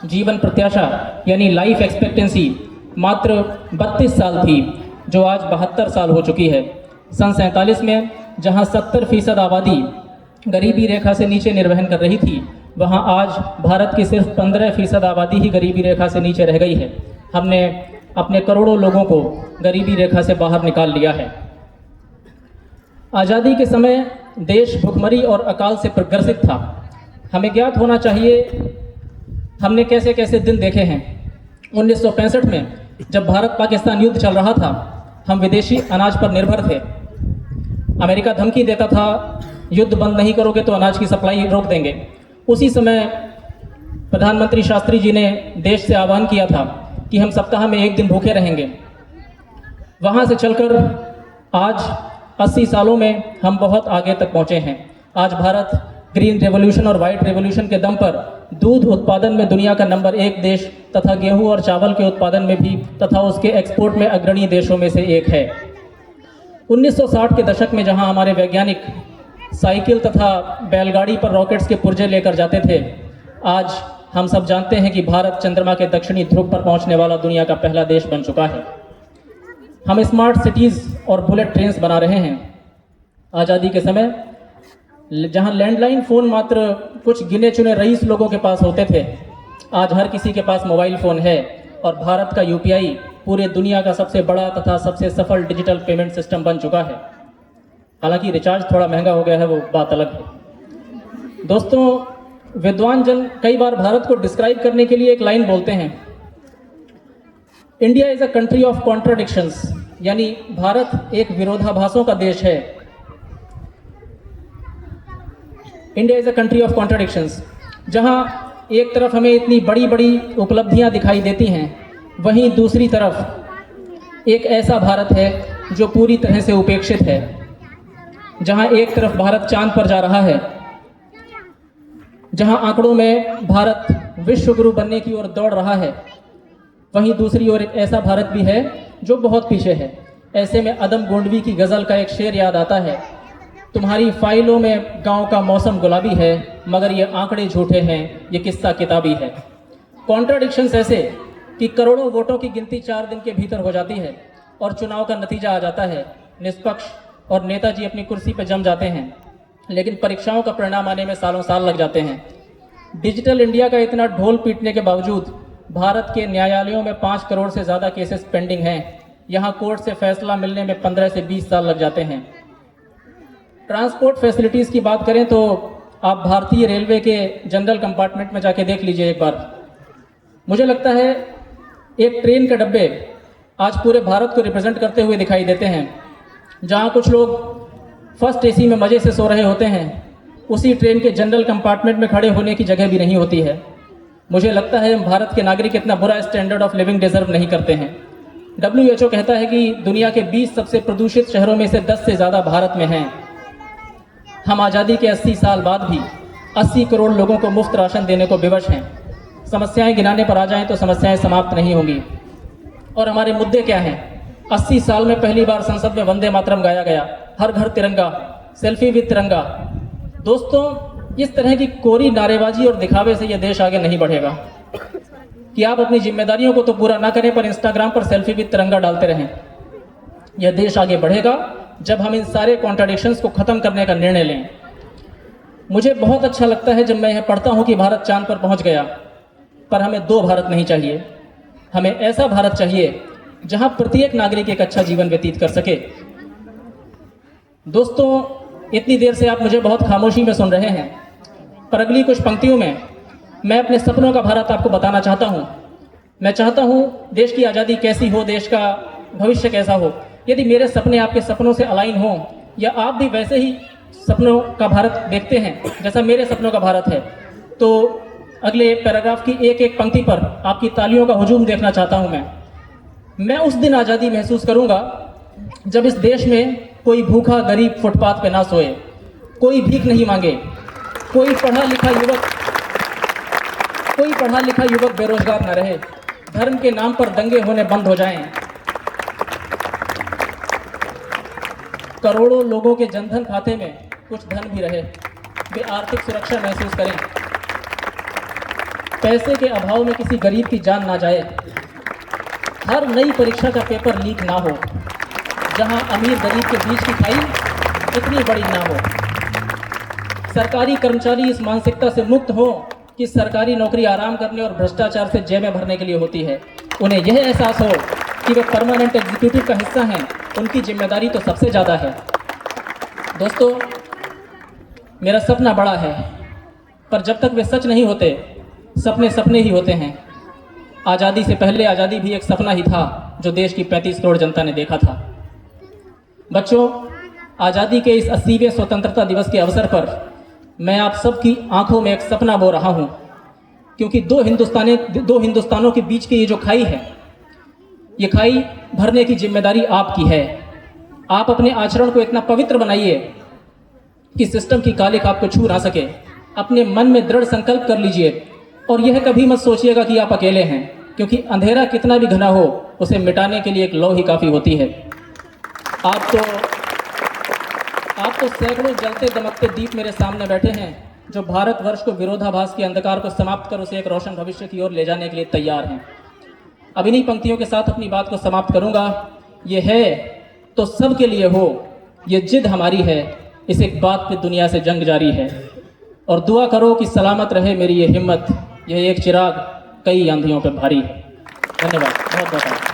जीवन प्रत्याशा यानी लाइफ एक्सपेक्टेंसी मात्र 32 साल थी, जो आज 72 साल हो चुकी है। सन 47 में जहां 70% आबादी गरीबी रेखा से नीचे निर्वहन कर रही थी, वहां आज भारत की सिर्फ 15% आबादी ही गरीबी रेखा से नीचे रह गई है। हमने अपने करोड़ों लोगों को गरीबी रेखा से बाहर निकाल लिया है। आज़ादी के समय देश भुखमरी और अकाल से ग्रसित था। हमें ज्ञात होना चाहिए हमने कैसे कैसे दिन देखे हैं। 1965 में जब भारत पाकिस्तान युद्ध चल रहा था, हम विदेशी अनाज पर निर्भर थे। अमेरिका धमकी देता था, युद्ध बंद नहीं करोगे तो अनाज की सप्लाई रोक देंगे। उसी समय प्रधानमंत्री शास्त्री जी ने देश से आह्वान किया था कि हम सप्ताह में एक दिन भूखे रहेंगे। वहाँ से चलकर आज 80 सालों में हम बहुत आगे तक पहुँचे हैं। आज भारत ग्रीन रेवोल्यूशन और वाइट रेवोल्यूशन के दम पर दूध उत्पादन में दुनिया का नंबर 1 देश तथा गेहूं और चावल के उत्पादन में भी तथा उसके एक्सपोर्ट में अग्रणी देशों में से एक है। 1960 के दशक में जहां हमारे वैज्ञानिक साइकिल तथा बैलगाड़ी पर रॉकेट्स के पुर्जे लेकर जाते थे, आज हम सब जानते हैं कि भारत चंद्रमा के दक्षिणी ध्रुव पर पहुंचने वाला दुनिया का पहला देश बन चुका है। हम स्मार्ट सिटीज़ और बुलेट ट्रेन्स बना रहे हैं। आज़ादी के समय जहां लैंडलाइन फ़ोन मात्र कुछ गिने चुने रईस लोगों के पास होते थे, आज हर किसी के पास मोबाइल फ़ोन है और भारत का यूपीआई पूरे दुनिया का सबसे बड़ा तथा सबसे सफल डिजिटल पेमेंट सिस्टम बन चुका है। हालांकि रिचार्ज थोड़ा महंगा हो गया है, वो बात अलग है। दोस्तों, विद्वान जन कई बार भारत को डिस्क्राइब करने के लिए एक लाइन बोलते हैं, India is a country of contradictions, यानी भारत एक विरोधाभासों का देश है। India is a country of contradictions, जहां एक तरफ हमें इतनी बड़ी बड़ी उपलब्धियां दिखाई देती हैं, वहीं दूसरी तरफ एक ऐसा भारत है जो पूरी तरह से उपेक्षित है। जहां एक तरफ भारत चांद पर जा रहा है, जहां आंकड़ों में भारत विश्व गुरु बनने की ओर दौड़ रहा है, वहीं दूसरी ओर एक ऐसा भारत भी है जो बहुत पीछे है। ऐसे में अदम गोंडवी की गज़ल का एक शेर याद आता है, तुम्हारी फाइलों में गांव का मौसम गुलाबी है, मगर ये आंकड़े झूठे हैं, ये किस्सा किताबी है। कॉन्ट्राडिक्शंस ऐसे कि करोड़ों वोटों की गिनती 4 दिन के भीतर हो जाती है और चुनाव का नतीजा आ जाता है निष्पक्ष और नेताजी अपनी कुर्सी पर जम जाते हैं, लेकिन परीक्षाओं का परिणाम आने में सालों साल लग जाते हैं। डिजिटल इंडिया का इतना ढोल पीटने के बावजूद भारत के न्यायालयों में 5 करोड़ से ज़्यादा केसेस पेंडिंग हैं। यहाँ कोर्ट से फैसला मिलने में 15 से 20 साल लग जाते हैं। ट्रांसपोर्ट फैसिलिटीज़ की बात करें तो आप भारतीय रेलवे के जनरल कंपार्टमेंट में जाके देख लीजिए एक बार। मुझे लगता है एक ट्रेन के डब्बे आज पूरे भारत को रिप्रेजेंट करते हुए दिखाई देते हैं। जहां कुछ लोग फर्स्ट एसी में मज़े से सो रहे होते हैं, उसी ट्रेन के जनरल कंपार्टमेंट में खड़े होने की जगह भी नहीं होती है। मुझे लगता है हम भारत के नागरिक इतना बुरा स्टैंडर्ड ऑफ लिविंग डिजर्व नहीं करते हैं। WHO कहता है कि दुनिया के 20 सबसे प्रदूषित शहरों में से 10 से ज़्यादा भारत में हैं। हम आज़ादी के 80 साल बाद भी 80 करोड़ लोगों को मुफ्त राशन देने को विवश हैं। समस्याएं गिनाने पर आ जाएं तो समस्याएं समाप्त नहीं होंगी। और हमारे मुद्दे क्या हैं? 80 साल में पहली बार संसद में वंदे मातरम गाया गया, हर घर तिरंगा, सेल्फी विद तिरंगा। दोस्तों, इस तरह की कोरी नारेबाजी और दिखावे से यह देश आगे नहीं बढ़ेगा। कि आप अपनी जिम्मेदारियों को तो पूरा ना करें पर इंस्टाग्राम पर सेल्फी विद तिरंगा डालते रहें। यह देश आगे बढ़ेगा जब हम इन सारे कॉन्ट्राडिक्शंस को ख़त्म करने का निर्णय लें। मुझे बहुत अच्छा लगता है जब मैं यह पढ़ता हूँ कि भारत चांद पर पहुँच गया, पर हमें 2 भारत नहीं चाहिए। हमें ऐसा भारत चाहिए जहाँ प्रत्येक नागरिक एक अच्छा जीवन व्यतीत कर सके। दोस्तों, इतनी देर से आप मुझे बहुत खामोशी में सुन रहे हैं, पर अगली कुछ पंक्तियों में मैं अपने सपनों का भारत आपको बताना चाहता हूँ। मैं चाहता हूँ देश की आज़ादी कैसी हो, देश का भविष्य कैसा हो। यदि मेरे सपने आपके सपनों से अलाइन हों, या आप भी वैसे ही सपनों का भारत देखते हैं जैसा मेरे सपनों का भारत है, तो अगले पैराग्राफ की एक एक पंक्ति पर आपकी तालियों का हुजूम देखना चाहता हूँ। मैं उस दिन आज़ादी महसूस करूँगा जब इस देश में कोई भूखा गरीब फुटपाथ पे ना सोए, कोई भीख नहीं मांगे, कोई पढ़ा लिखा युवक बेरोजगार न रहे, धर्म के नाम पर दंगे होने बंद हो जाएं, करोड़ों लोगों के जनधन खाते में कुछ धन भी रहे, वे आर्थिक सुरक्षा महसूस करें। पैसे के अभाव में किसी गरीब की जान ना जाए, हर नई परीक्षा का पेपर लीक ना हो, जहां अमीर गरीब के बीच की खाई इतनी बड़ी ना हो। सरकारी कर्मचारी इस मानसिकता से मुक्त हो कि सरकारी नौकरी आराम करने और भ्रष्टाचार से जेबें भरने के लिए होती है। उन्हें यह एहसास हो कि वे परमानेंट एग्जीक्यूटिव का हिस्सा हैं, उनकी जिम्मेदारी तो सबसे ज़्यादा है। दोस्तों, मेरा सपना बड़ा है, पर जब तक वे सच नहीं होते, सपने सपने ही होते हैं। आज़ादी से पहले आज़ादी भी एक सपना ही था जो देश की 35 करोड़ जनता ने देखा था। बच्चों, आज़ादी के इस 80वें स्वतंत्रता दिवस के अवसर पर मैं आप सबकी आंखों में एक सपना बो रहा हूं, क्योंकि दो हिंदुस्तानों के बीच की ये जो खाई है, ये खाई भरने की जिम्मेदारी आपकी है। आप अपने आचरण को इतना पवित्र बनाइए कि सिस्टम की कालिख आपको छू ना सके। अपने मन में दृढ़ संकल्प कर लीजिए और यह कभी मत सोचिएगा कि आप अकेले हैं, क्योंकि अंधेरा कितना भी घना हो, उसे मिटाने के लिए एक लौ ही काफ़ी होती है। आप तो सैकड़ों जलते दमकते दीप मेरे सामने बैठे हैं, जो भारतवर्ष को विरोधाभास के अंधकार को समाप्त कर उसे एक रोशन भविष्य की ओर ले जाने के लिए तैयार हैं। अब इन्हीं पंक्तियों के साथ अपनी बात को समाप्त करूंगा। ये है तो सबके लिए हो, ये जिद हमारी है, इस एक बात पे दुनिया से जंग जारी है। और दुआ करो कि सलामत रहे मेरी ये हिम्मत, यह एक चिराग कई आंधियों पे भारी है। धन्यवाद, बहुत बहुत।